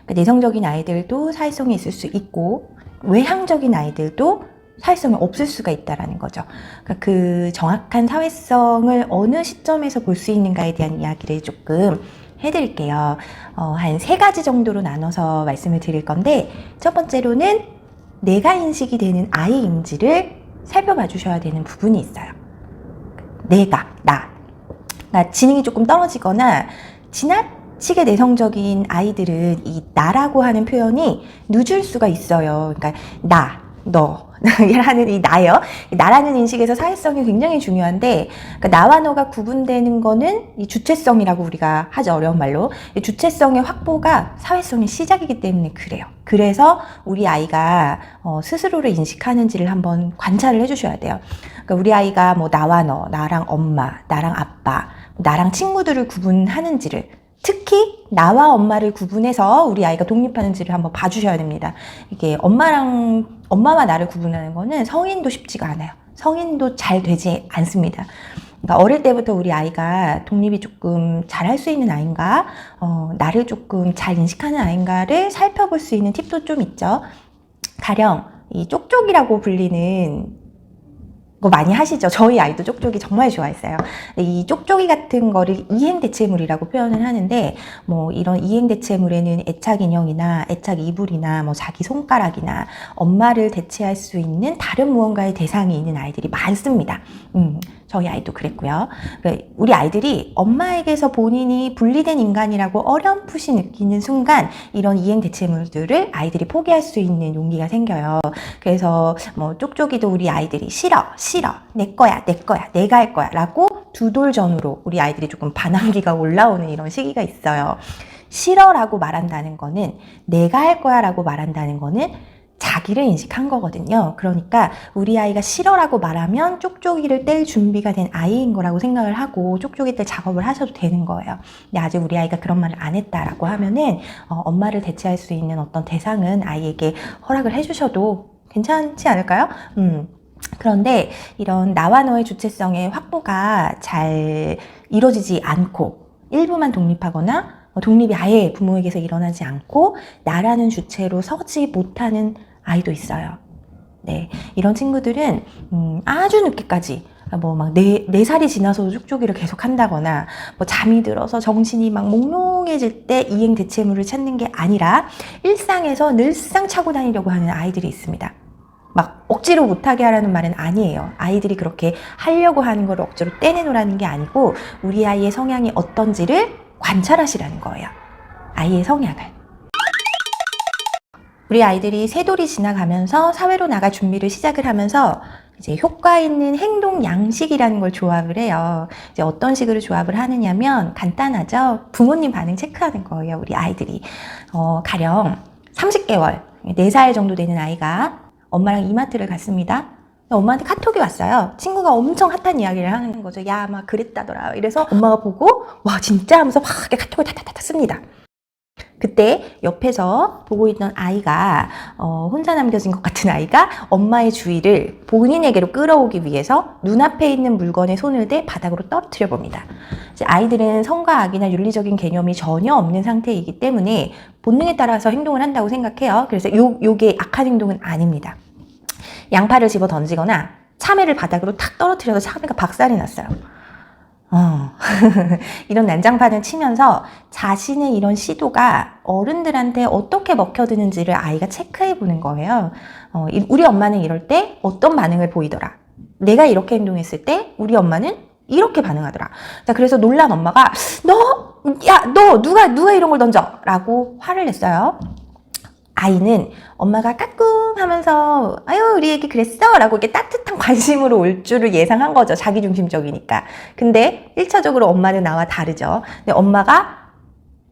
그러니까 내성적인 아이들도 사회성이 있을 수 있고 외향적인 아이들도 사회성이 없을 수가 있다는 거죠. 그러니까 그 정확한 사회성을 어느 시점에서 볼 수 있는가에 대한 이야기를 조금 해드릴게요. 한 3가지 정도로 나눠서 말씀을 드릴 건데, 첫 번째로는 내가 인식이 되는 아이인지를 살펴봐 주셔야 되는 부분이 있어요. 내가, 나. 그러니까 지능이 조금 떨어지거나 지나치게 내성적인 아이들은 이 나라고 하는 표현이 늦을 수가 있어요. 그러니까 나, 너 라는 이 나요. 나라는 인식에서 사회성이 굉장히 중요한데, 그러니까 나와 너가 구분되는 거는 이 주체성이라고 우리가 하죠. 어려운 말로. 이 주체성의 확보가 사회성의 시작이기 때문에 그래요. 그래서 우리 아이가 스스로를 인식하는지를 한번 관찰을 해주셔야 돼요. 그러니까 우리 아이가 뭐 나와 너, 나랑 엄마, 나랑 아빠, 나랑 친구들을 구분하는지를, 특히 나와 엄마를 구분해서 우리 아이가 독립하는지를 한번 봐주셔야 됩니다. 이게 엄마와 나를 구분하는 거는 성인도 쉽지가 않아요. 성인도 잘 되지 않습니다. 그러니까 어릴 때부터 우리 아이가 독립이 조금 잘 할 수 있는 아이인가, 나를 조금 잘 인식하는 아이인가를 살펴볼 수 있는 팁도 좀 있죠. 가령 이 쪽쪽이라고 불리는 거 많이 하시죠? 저희 아이도 쪽쪽이 정말 좋아했어요. 이 쪽쪽이 같은 거를 이행대체물이라고 표현을 하는데, 뭐 이런 이행대체물에는 애착 인형이나 애착 이불이나 뭐 자기 손가락이나 엄마를 대체할 수 있는 다른 무언가의 대상이 있는 아이들이 많습니다. 저희 아이도 그랬고요. 우리 아이들이 엄마에게서 본인이 분리된 인간이라고 어렴풋이 느끼는 순간 이런 이행대체물들을 아이들이 포기할 수 있는 용기가 생겨요. 그래서 뭐 쪽쪽이도 우리 아이들이 싫어, 내 거야, 내가 할 거야 라고 두 돌 전후로 우리 아이들이 조금 반항기가 올라오는 이런 시기가 있어요. 싫어라고 말한다는 거는, 내가 할 거야 라고 말한다는 거는 자기를 인식한 거거든요. 그러니까 우리 아이가 싫어라고 말하면 쪽쪽이를 뗄 준비가 된 아이인 거라고 생각을 하고 쪽쪽이 뗄 작업을 하셔도 되는 거예요. 근데 아직 우리 아이가 그런 말을 안 했다라고 하면은 엄마를 대체할 수 있는 어떤 대상은 아이에게 허락을 해주셔도 괜찮지 않을까요? 그런데 이런 나와 너의 주체성의 확보가 잘 이루어지지 않고 일부만 독립하거나 독립이 아예 부모에게서 일어나지 않고 나라는 주체로 서지 못하는 아이도 있어요. 네, 이런 친구들은 아주 늦게까지 뭐 막 4살이 지나서도 쪽쪽이를 계속 한다거나 뭐 잠이 들어서 정신이 막 몽롱해질 때 이행대체물을 찾는 게 아니라 일상에서 늘상 차고 다니려고 하는 아이들이 있습니다. 막 억지로 못하게 하라는 말은 아니에요. 아이들이 그렇게 하려고 하는 걸 억지로 떼내놓으라는 게 아니고 우리 아이의 성향이 어떤지를 관찰하시라는 거예요. 아이의 성향을. 우리 아이들이 세돌이 지나가면서 사회로 나갈 준비를 시작을 하면서 이제 효과 있는 행동 양식이라는 걸 조합을 해요. 이제 어떤 식으로 조합을 하느냐면 간단하죠. 부모님 반응 체크하는 거예요. 우리 아이들이. 가령 30개월, 4살 정도 되는 아이가 엄마랑 이마트를 갔습니다. 엄마한테 카톡이 왔어요. 친구가 엄청 핫한 이야기를 하는 거죠. 야, 막 그랬다더라. 이래서 엄마가 보고 와 진짜 하면서 막 카톡을 타타타 씁니다. 그때 옆에서 보고 있던 아이가 혼자 남겨진 것 같은 아이가 엄마의 주의를 본인에게로 끌어오기 위해서 눈앞에 있는 물건에 손을 대 바닥으로 떨어뜨려 봅니다. 이제 아이들은 선과 악이나 윤리적인 개념이 전혀 없는 상태이기 때문에 본능에 따라서 행동을 한다고 생각해요. 그래서 요게 악한 행동은 아닙니다. 양파를 집어 던지거나 참외를 바닥으로 탁 떨어뜨려서 참외가 박살이 났어요. 이런 난장판을 치면서 자신의 이런 시도가 어른들한테 어떻게 먹혀드는지를 아이가 체크해 보는 거예요. 우리 엄마는 이럴 때 어떤 반응을 보이더라. 내가 이렇게 행동했을 때 우리 엄마는 이렇게 반응하더라. 자, 그래서 놀란 엄마가 너 누가 이런 걸 던져? 라고 화를 냈어요. 아이는 엄마가 까꿍하면서 아유 우리 애기 그랬어? 라고 이렇게 따뜻한 관심으로 올 줄을 예상한 거죠. 자기중심적이니까. 근데 1차적으로 엄마는 나와 다르죠. 근데 엄마가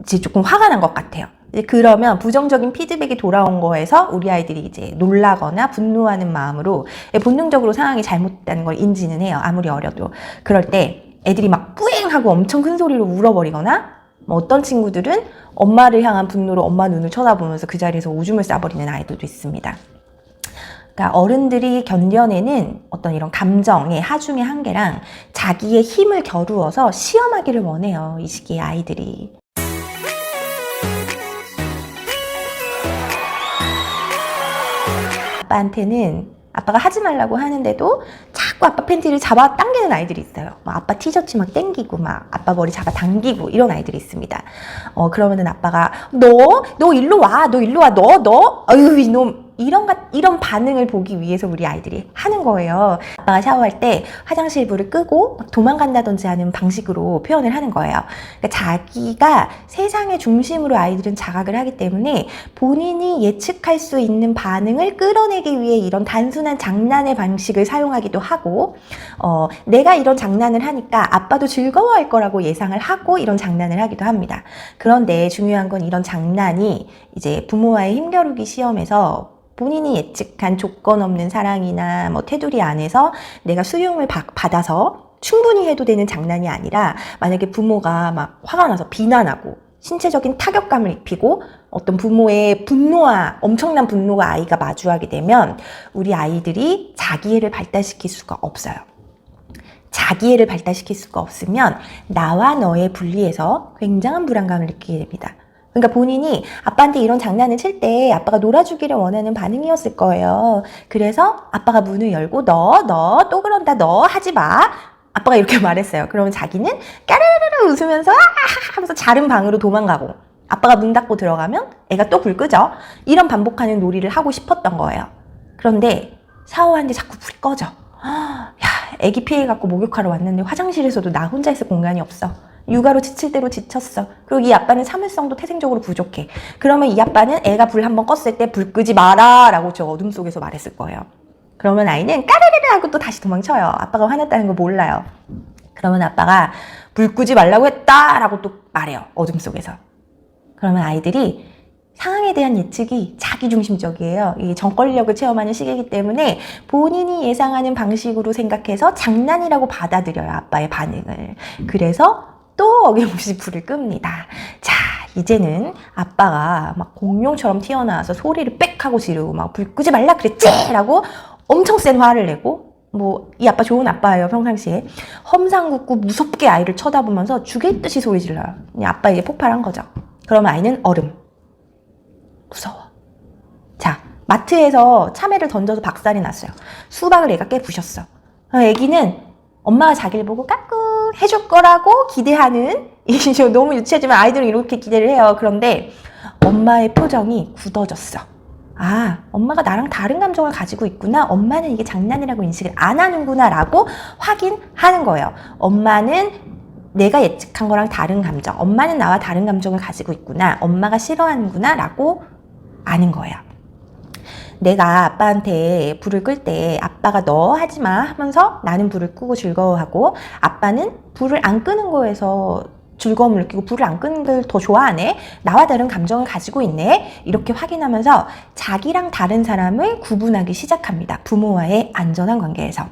이제 조금 화가 난 것 같아요. 이제 그러면 부정적인 피드백이 돌아온 거에서 우리 아이들이 이제 놀라거나 분노하는 마음으로 본능적으로 상황이 잘못됐다는 걸 인지는 해요. 아무리 어려도. 그럴 때 애들이 막 뿌앵하고 엄청 큰 소리로 울어버리거나 어떤 친구들은 엄마를 향한 분노로 엄마 눈을 쳐다보면서 그 자리에서 오줌을 싸버리는 아이들도 있습니다. 그러니까 어른들이 견뎌내는 어떤 이런 감정의 하중의 한계랑 자기의 힘을 겨루어서 시험하기를 원해요. 이 시기에 아이들이. 아빠한테는 아빠가 하지 말라고 하는데도 자꾸 아빠 팬티를 잡아 당기는 아이들이 있어요. 막 아빠 티셔츠 막 당기고 막 아빠 머리 잡아 당기고 이런 아이들이 있습니다. 그러면은 아빠가 너 일로 와, 너 일로 와, 너 아유 이놈 이런 반응을 보기 위해서 우리 아이들이 하는 거예요. 아빠가 샤워할 때 화장실 불을 끄고 막 도망간다든지 하는 방식으로 표현을 하는 거예요. 그러니까 자기가 세상의 중심으로 아이들은 자각을 하기 때문에 본인이 예측할 수 있는 반응을 끌어내기 위해 이런 단순한 장난의 방식을 사용하기도 하고 내가 이런 장난을 하니까 아빠도 즐거워할 거라고 예상을 하고 이런 장난을 하기도 합니다. 그런데 중요한 건 이런 장난이 이제 부모와의 힘겨루기 시험에서 본인이 예측한 조건 없는 사랑이나 뭐 테두리 안에서 내가 수용을 받아서 충분히 해도 되는 장난이 아니라 만약에 부모가 막 화가 나서 비난하고 신체적인 타격감을 입히고 어떤 부모의 엄청난 분노가 아이가 마주하게 되면 우리 아이들이 자기애를 발달시킬 수가 없어요. 자기애를 발달시킬 수가 없으면 나와 너의 분리에서 굉장한 불안감을 느끼게 됩니다. 그러니까 본인이 아빠한테 이런 장난을 칠 때 아빠가 놀아주기를 원하는 반응이었을 거예요. 그래서 아빠가 문을 열고 너 또 그런다, 너 하지 마. 아빠가 이렇게 말했어요. 그러면 자기는 까르르르 웃으면서 하면서 다른 방으로 도망가고 아빠가 문 닫고 들어가면 애가 또 불 끄죠. 이런 반복하는 놀이를 하고 싶었던 거예요. 그런데 샤워하는데 자꾸 불이 꺼져. 야, 애기 피해갖고 목욕하러 왔는데 화장실에서도 나 혼자 있을 공간이 없어. 육아로 지칠 대로 지쳤어. 그리고 이 아빠는 참을성도 태생적으로 부족해. 그러면 이 아빠는 애가 불 한번 껐을 때 불 끄지 마라 라고 저 어둠 속에서 말했을 거예요. 그러면 아이는 까르르르 하고 또 다시 도망쳐요. 아빠가 화났다는 걸 몰라요. 그러면 아빠가 불 끄지 말라고 했다 라고 또 말해요. 어둠 속에서. 그러면 아이들이 상황에 대한 예측이 자기중심적이에요. 이 정권력을 체험하는 시기이기 때문에 본인이 예상하는 방식으로 생각해서 장난이라고 받아들여요. 아빠의 반응을. 그래서 또 어김없이 불을 끕니다. 자, 이제는 아빠가 막 공룡처럼 튀어나와서 소리를 빽 하고 지르고 막 불 끄지 말라 그랬지! 라고 엄청 센 화를 내고 이 아빠 좋은 아빠예요, 평상시에. 험상궂고 무섭게 아이를 쳐다보면서 죽일 듯이 소리 질러요. 아빠 이제 폭발한 거죠. 그러면 아이는 얼음. 무서워. 자, 마트에서 참외를 던져서 박살이 났어요. 수박을 애가 깨부셨어. 애기는 엄마가 자기를 보고 까꿍 해줄 거라고 기대하는, 너무 유치하지만 아이들은 이렇게 기대를 해요. 그런데 엄마의 표정이 굳어졌어. 아, 엄마가 나랑 다른 감정을 가지고 있구나. 엄마는 이게 장난이라고 인식을 안 하는구나 라고 확인하는 거예요. 엄마는 내가 예측한 거랑 다른 감정, 엄마는 나와 다른 감정을 가지고 있구나. 엄마가 싫어하는구나 라고 아는 거예요. 내가 아빠한테 불을 끌 때 아빠가 너 하지 마 하면서 나는 불을 끄고 즐거워하고 아빠는 불을 안 끄는 거에서 즐거움을 느끼고 불을 안 끄는 걸 더 좋아하네. 나와 다른 감정을 가지고 있네. 이렇게 확인하면서 자기랑 다른 사람을 구분하기 시작합니다. 부모와의 안전한 관계에서.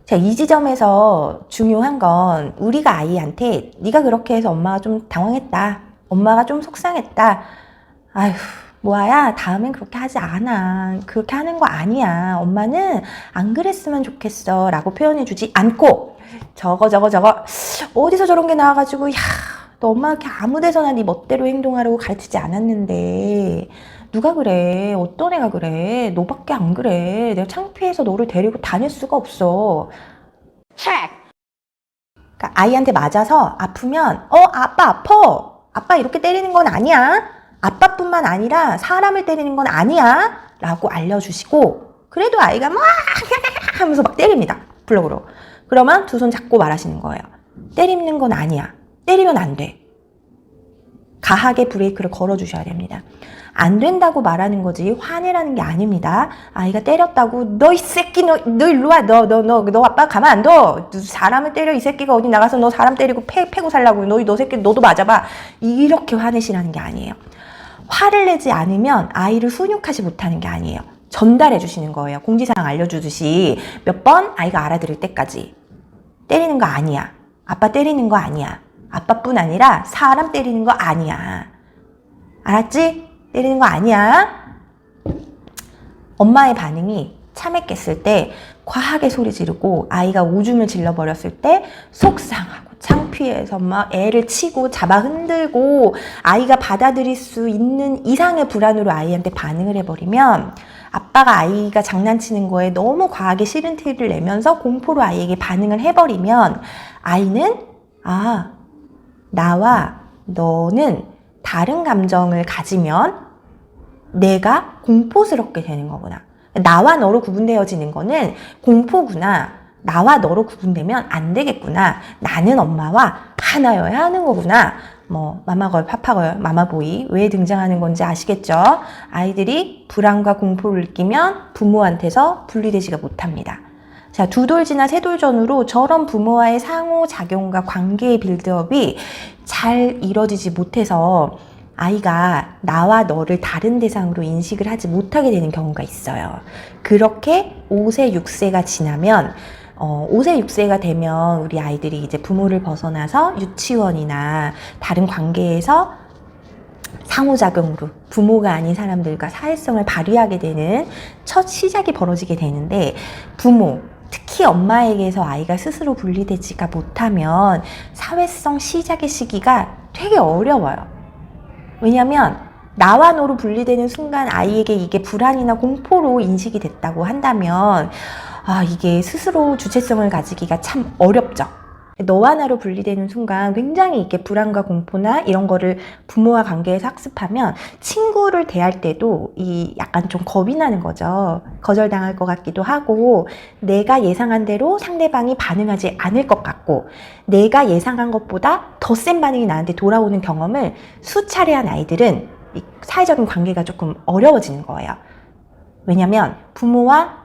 자, 이 지점에서 중요한 건 우리가 아이한테 네가 그렇게 해서 엄마가 좀 당황했다. 엄마가 좀 속상했다. 아휴, 모아야 다음엔 그렇게 하지 않아. 그렇게 하는 거 아니야. 엄마는 안 그랬으면 좋겠어 라고 표현해주지 않고 저거 어디서 저런 게 나와가지고 야, 너 엄마한테 아무 데서나 네 멋대로 행동하라고 가르치지 않았는데 누가 그래? 어떤 애가 그래? 너밖에 안 그래. 내가 창피해서 너를 데리고 다닐 수가 없어. 그러니까 아이한테 맞아서 아프면 아빠 아파. 아빠 이렇게 때리는 건 아니야. 아빠뿐만 아니라 사람을 때리는 건 아니야 라고 알려주시고 그래도 아이가 막 하면서 막 때립니다. 블럭으로. 그러면 두 손 잡고 말하시는 거예요. 때리는 건 아니야. 때리면 안 돼. 가하게 브레이크를 걸어주셔야 됩니다. 안 된다고 말하는 거지 화내라는 게 아닙니다. 아이가 때렸다고 너 이 새끼 너 일로 와. 너 아빠 가만 안 둬. 사람을 때려. 이 새끼가 어디 나가서 너 사람 때리고 패고 살라고. 너 새끼 너도 맞아봐. 이렇게 화내시라는 게 아니에요. 화를 내지 않으면 아이를 훈육하지 못하는 게 아니에요. 전달해 주시는 거예요. 공지사항 알려주듯이 몇 번 아이가 알아들을 때까지. 때리는 거 아니야. 아빠 때리는 거 아니야. 아빠뿐 아니라 사람 때리는 거 아니야. 알았지? 때리는 거 아니야. 엄마의 반응이 참했겠을 때 과하게 소리 지르고 아이가 오줌을 질러버렸을 때 속상하고 창피해서 막 애를 치고 잡아 흔들고 아이가 받아들일 수 있는 이상의 불안으로 아이한테 반응을 해버리면 아빠가 아이가 장난치는 거에 너무 과하게 싫은 티를 내면서 공포로 아이에게 반응을 해버리면 아이는 나와 너는 다른 감정을 가지면 내가 공포스럽게 되는 거구나. 나와 너로 구분되어지는 거는 공포구나. 나와 너로 구분되면 안 되겠구나. 나는 엄마와 하나여야 하는 거구나. 마마걸, 파파걸, 마마보이 왜 등장하는 건지 아시겠죠? 아이들이 불안과 공포를 느끼면 부모한테서 분리되지가 못합니다. 자, 2돌지나 3돌 전후로 저런 부모와의 상호작용과 관계의 빌드업이 잘 이뤄지지 못해서 아이가 나와 너를 다른 대상으로 인식을 하지 못하게 되는 경우가 있어요. 그렇게 5세, 6세가 지나면 5세, 6세가 되면 우리 아이들이 이제 부모를 벗어나서 유치원이나 다른 관계에서 상호작용으로 부모가 아닌 사람들과 사회성을 발휘하게 되는 첫 시작이 벌어지게 되는데 부모, 특히 엄마에게서 아이가 스스로 분리되지가 못하면 사회성 시작의 시기가 되게 어려워요. 왜냐면 나와 너로 분리되는 순간 아이에게 이게 불안이나 공포로 인식이 됐다고 한다면 이게 스스로 주체성을 가지기가 참 어렵죠. 너와 나로 분리되는 순간 굉장히 이게 불안과 공포나 이런 거를 부모와 관계에서 학습하면 친구를 대할 때도 약간 좀 겁이 나는 거죠. 거절당할 것 같기도 하고 내가 예상한 대로 상대방이 반응하지 않을 것 같고 내가 예상한 것보다 더 센 반응이 나한테 돌아오는 경험을 수차례 한 아이들은 이 사회적인 관계가 조금 어려워지는 거예요. 왜냐면 부모와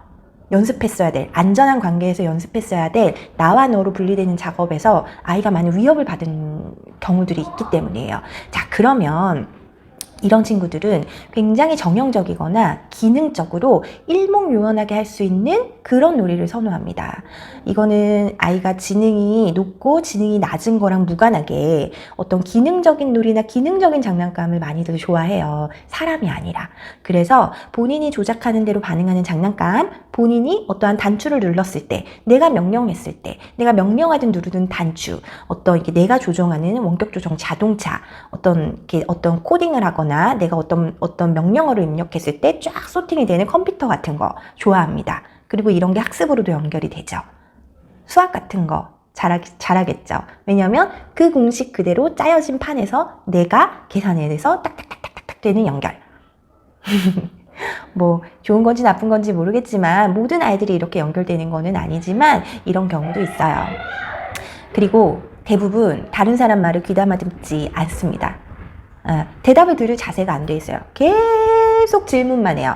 연습했어야 될, 안전한 관계에서 연습했어야 될 나와 너로 분리되는 작업에서 아이가 많은 위협을 받은 경우들이 있기 때문이에요. 자, 그러면 이런 친구들은 굉장히 정형적이거나 기능적으로 일목요연하게 할 수 있는 그런 놀이를 선호합니다. 이거는 아이가 지능이 높고 지능이 낮은 거랑 무관하게 어떤 기능적인 놀이나 기능적인 장난감을 많이들 좋아해요. 사람이 아니라. 그래서 본인이 조작하는 대로 반응하는 장난감, 본인이 어떠한 단추를 눌렀을 때, 내가 명령했을 때, 내가 명령하든 누르든 단추, 이게 내가 조종하는 원격 조정 자동차, 어떤 코딩을 하거나 내가 어떤 명령어를 입력했을 때 쫙 소팅이 되는 컴퓨터 같은 거 좋아합니다. 그리고 이런 게 학습으로도 연결이 되죠. 수학 같은 거 잘하겠죠. 왜냐면 그 공식 그대로 짜여진 판에서 내가 계산해내서 딱딱딱딱딱 되는 연결. 좋은 건지 나쁜 건지 모르겠지만 모든 아이들이 이렇게 연결되는 거는 아니지만 이런 경우도 있어요. 그리고 대부분 다른 사람 말을 귀담아 듣지 않습니다. 대답을 들을 자세가 안 돼 있어요. 계속 질문만 해요.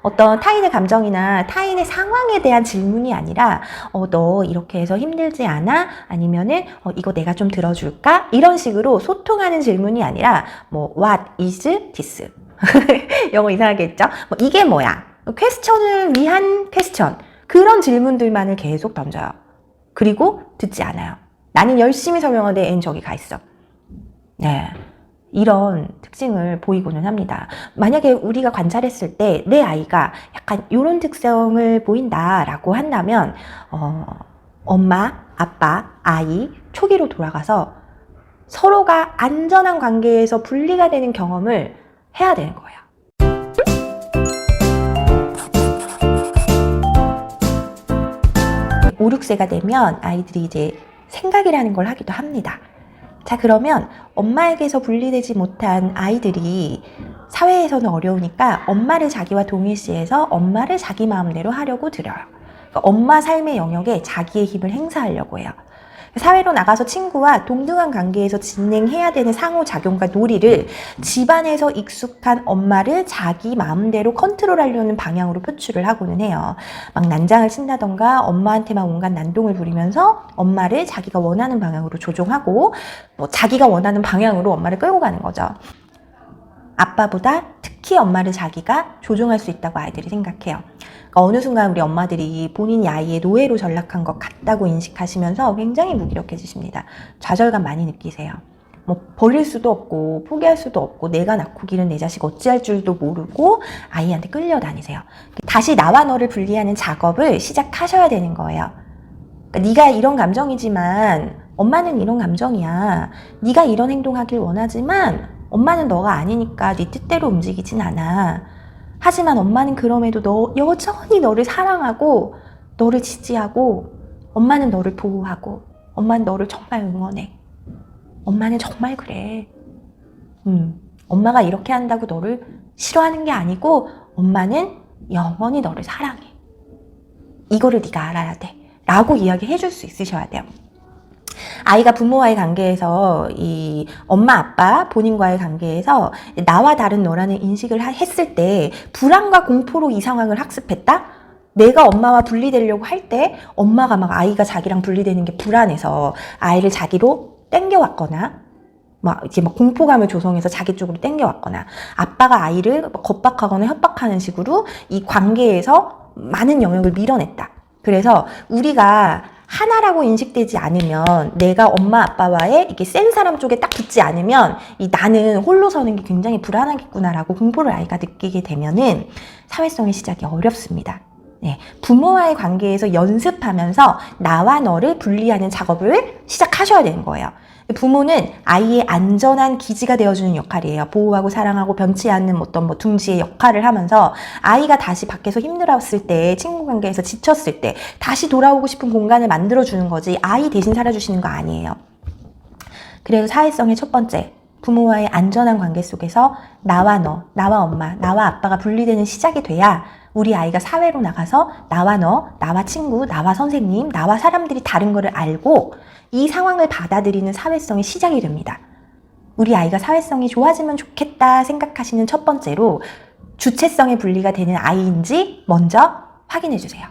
어떤 타인의 감정이나 타인의 상황에 대한 질문이 아니라 너 이렇게 해서 힘들지 않아? 아니면은 이거 내가 좀 들어줄까? 이런 식으로 소통하는 질문이 아니라 What is this? 영어 이상하게 했죠? 이게 뭐야? 퀘스천을 위한 퀘스천. 그런 질문들만을 계속 던져요. 그리고 듣지 않아요. 나는 열심히 설명하는데 앤 저기 가 있어. 네. 이런 특징을 보이고는 합니다. 만약에 우리가 관찰했을 때 내 아이가 약간 이런 특성을 보인다라고 한다면 엄마, 아빠, 아이 초기로 돌아가서 서로가 안전한 관계에서 분리가 되는 경험을 해야 되는 거예요. 5, 6세가 되면 아이들이 이제 생각이라는 걸 하기도 합니다. 자, 그러면 엄마에게서 분리되지 못한 아이들이 사회에서는 어려우니까 엄마를 자기와 동일시해서 엄마를 자기 마음대로 하려고 들어요. 그러니까 엄마 삶의 영역에 자기의 힘을 행사하려고 해요. 사회로 나가서 친구와 동등한 관계에서 진행해야 되는 상호작용과 놀이를 집안에서 익숙한 엄마를 자기 마음대로 컨트롤하려는 방향으로 표출을 하고는 해요. 막 난장을 친다던가 엄마한테만 온갖 난동을 부리면서 엄마를 자기가 원하는 방향으로 조종하고 자기가 원하는 방향으로 엄마를 끌고 가는 거죠. 아빠보다 특히 엄마를 자기가 조종할 수 있다고 아이들이 생각해요. 그러니까 어느 순간 우리 엄마들이 본인이 아이의 노예로 전락한 것 같다고 인식하시면서 굉장히 무기력해지십니다. 좌절감 많이 느끼세요. 버릴 수도 없고 포기할 수도 없고 내가 낳고 기른 내 자식 어찌할 줄도 모르고 아이한테 끌려다니세요. 다시 나와 너를 분리하는 작업을 시작하셔야 되는 거예요. 그러니까 네가 이런 감정이지만 엄마는 이런 감정이야. 네가 이런 행동하길 원하지만 엄마는 너가 아니니까 네 뜻대로 움직이진 않아. 하지만 엄마는 그럼에도 여전히 너를 사랑하고 너를 지지하고 엄마는 너를 보호하고 엄마는 너를 정말 응원해. 엄마는 정말 그래. 엄마가 이렇게 한다고 너를 싫어하는 게 아니고 엄마는 영원히 너를 사랑해. 이거를 네가 알아야 돼. 라고 이야기해 줄 수 있으셔야 돼요. 아이가 부모와의 관계에서 이 엄마 아빠 본인과의 관계에서 나와 다른 너라는 인식을 했을 때 불안과 공포로 이 상황을 학습했다? 내가 엄마와 분리되려고 할 때 엄마가 막 아이가 자기랑 분리되는 게 불안해서 아이를 자기로 땡겨왔거나 이제 공포감을 조성해서 자기 쪽으로 땡겨왔거나 아빠가 아이를 겁박하거나 협박하는 식으로 이 관계에서 많은 영역을 밀어냈다. 그래서 우리가 하나라고 인식되지 않으면 내가 엄마 아빠와의 이렇게 센 사람 쪽에 딱 붙지 않으면 이 나는 홀로 서는 게 굉장히 불안하겠구나라고 공포를 아이가 느끼게 되면은 사회성의 시작이 어렵습니다. 네, 부모와의 관계에서 연습하면서 나와 너를 분리하는 작업을 시작하셔야 되는 거예요. 부모는 아이의 안전한 기지가 되어주는 역할이에요. 보호하고 사랑하고 변치 않는 어떤 둥지의 역할을 하면서 아이가 다시 밖에서 힘들었을 때, 친구 관계에서 지쳤을 때 다시 돌아오고 싶은 공간을 만들어주는 거지 아이 대신 살아주시는 거 아니에요. 그래서 사회성의 첫 번째, 부모와의 안전한 관계 속에서 나와 너, 나와 엄마, 나와 아빠가 분리되는 시작이 돼야 우리 아이가 사회로 나가서 나와 너, 나와 친구, 나와 선생님, 나와 사람들이 다른 거를 알고 이 상황을 받아들이는 사회성이 시작이 됩니다. 우리 아이가 사회성이 좋아지면 좋겠다 생각하시는 첫 번째로 주체성의 분리가 되는 아이인지 먼저 확인해 주세요.